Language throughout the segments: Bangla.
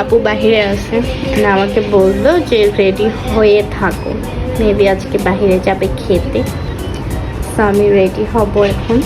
আপু বাহিরে আছে, আমাকে বললো যে রেডি হয়ে থাকো, মেবি আজকে বাহিরে যাবে খেতে। তো আমি রেডি হব এখন।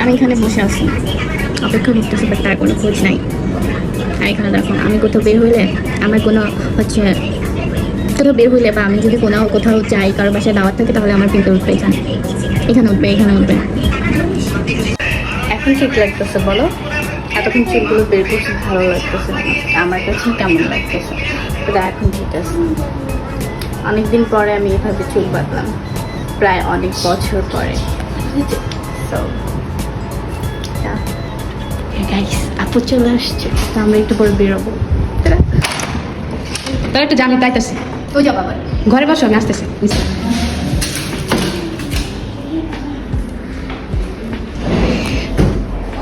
আমি এখানে বসে আছি, অপেক্ষা করতেছি, বাট তার কোনো খোঁজ নাই। আর এখানে দেখো, আমি কোথাও বের হইলে আমার কোনো কোথাও বের হইলে বা আমি যদি কোথাও যাই, কারোর বাসায় দাওয়াত থাকে, তাহলে আমার কিন্তু উঠবে এখানে উঠবে। এখন ঠিক লাগতেছে বলো? এতক্ষণ চুলগুলো বের করছি, ভালো লাগতেছে আমার কাছে, কেমন লাগতেছে? তো এখন ঠিক আছে। অনেকদিন পরে আমি এভাবে চুল বাঁধলাম, প্রায় অনেক বছর পরে। আপু চলে আসছে, তো আমরা একটু পরে বেরোবো। তাহলে একটু জানি তাইতেছি, ওই যাবো আবার ঘরে বসো, আমি আসতেছি।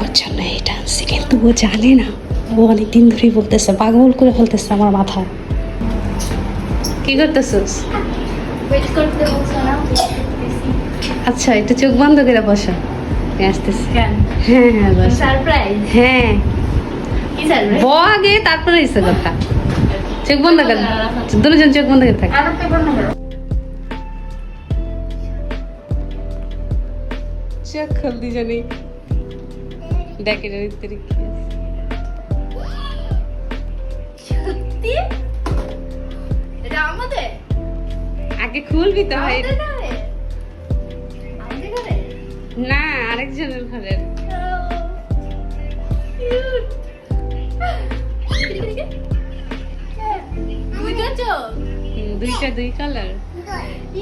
ওর জন্য এটা আনছি, কিন্তু ও জানে না। ও অনেকদিন ধরেই বলতেছে, পাগল করে ফেলতেছে আমার মাথা। কি করতেছিস? আচ্ছা, একটু চোখ বন্ধ করে বসো, আসতেছি। হ্যাঁ বস। সারপ্রাইজ? হ্যাঁ, কি সারপ্রাইজ? আগে তারপরে এসে কথা। চোখ বন্ধ করে, দুজন চোখ বন্ধ করে থাকে। আর পেপার না করো, চোখ খুল দুজনেই, দেখে ভিতরে কি আছে। সত্যি এটা আমাদের? আগে খুলবি তো ভাই। আমাদের ঘরে? আমাদের ঘরে? না, আরেকজনের ঘরের। দুইটা চোখ? দুইটা দুই কালার।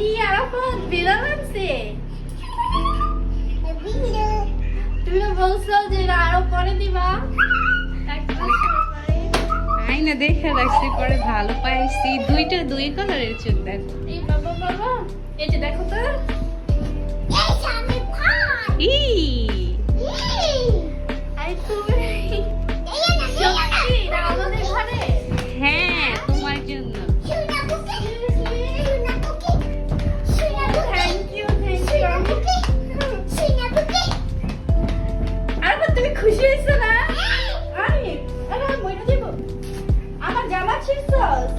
ই আরাফাত বিড়াল আনছে। তুমি তো বলছো যে এটা আরো পরে দিবা। আইনা দেখে রাখছি, পরে ভালো পাইছি। দুইটা দুই কালারের চোখ দেখো। এই বাবা বাবা, এই যে দেখো তো। ই আই তুমি সত্যি এটা আমাদের ঘরে? হ্যাঁ, তোমার জন্য। তুমি খুশি হয়েছো না? আমার জামা ছিঁড়ছস?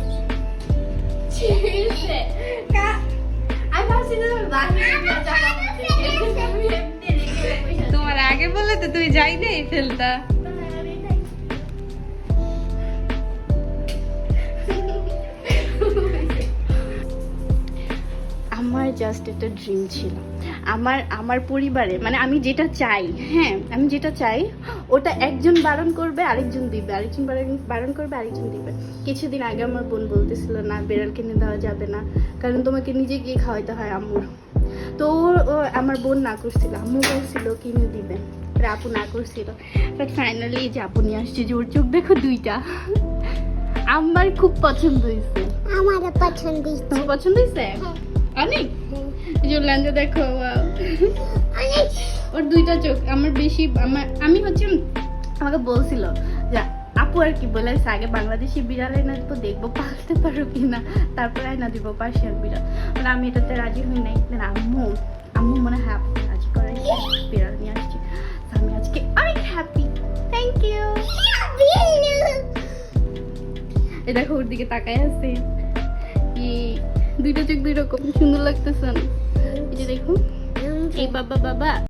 ছিঁড়ছে? আমি ভাবছি যে তুমি বাহিরে গিয়ে জামা পরতে। তোমার আগে বলে তো তুই যাই নাই ফেলতা। আমার জাস্ট একটা ড্রিম ছিল, আমার পরিবারে, মানে আমি যেটা চাই, হ্যাঁ আমি যেটা চাই ওটা একজন বারণ করবে, আরেকজন দিবে, আরেকজন বারণ করবে, আরেকজন দিবে। কিছুদিন আগে আমার বোন বলতেছিল না, বেড়াল কিনে দেওয়া যাবে না, কারণ তোমাকে নিজে গিয়ে খাওয়াইতে হয় আম্মুর। তো আমার বোন না করছিল, আম্মু বলছিল কিনে দিবে, আপু না করছিল। বাট ফাইনালি যে আপু নিয়ে আসছে, যে ওর চোখ দেখো দুইটা, আমার খুব পছন্দ হয়েছে। আমারও পছন্দ হয়েছে। তোমার পছন্দ হয়েছে অনেক? ল্যাঞ্জা দেখো, ওর দুইটা চোখ আমার বেশি, আমি হচ্ছে আমাকে বলছিল যে আপু আর কি বলে আগে বাংলাদেশি বিড়াল এনে দিব, দেখবো পালতে পারো কিনা, তারপর এনে দিব পার্সিয়ান বিড়াল। মানে আমি এটাতে রাজি হই নাই। আম্মু মনে হয় আপু রাজি করাই বিড়াল নিয়ে আসছি। আমি আজকে অনেক হ্যাপি। Thank you. এই দেখো ওর দিকে তাকায় আছে, কি দুইটা চোখ দুই রকম সুন্দর লাগতেছে। এই যে দেখুন, এই বাবা বাবা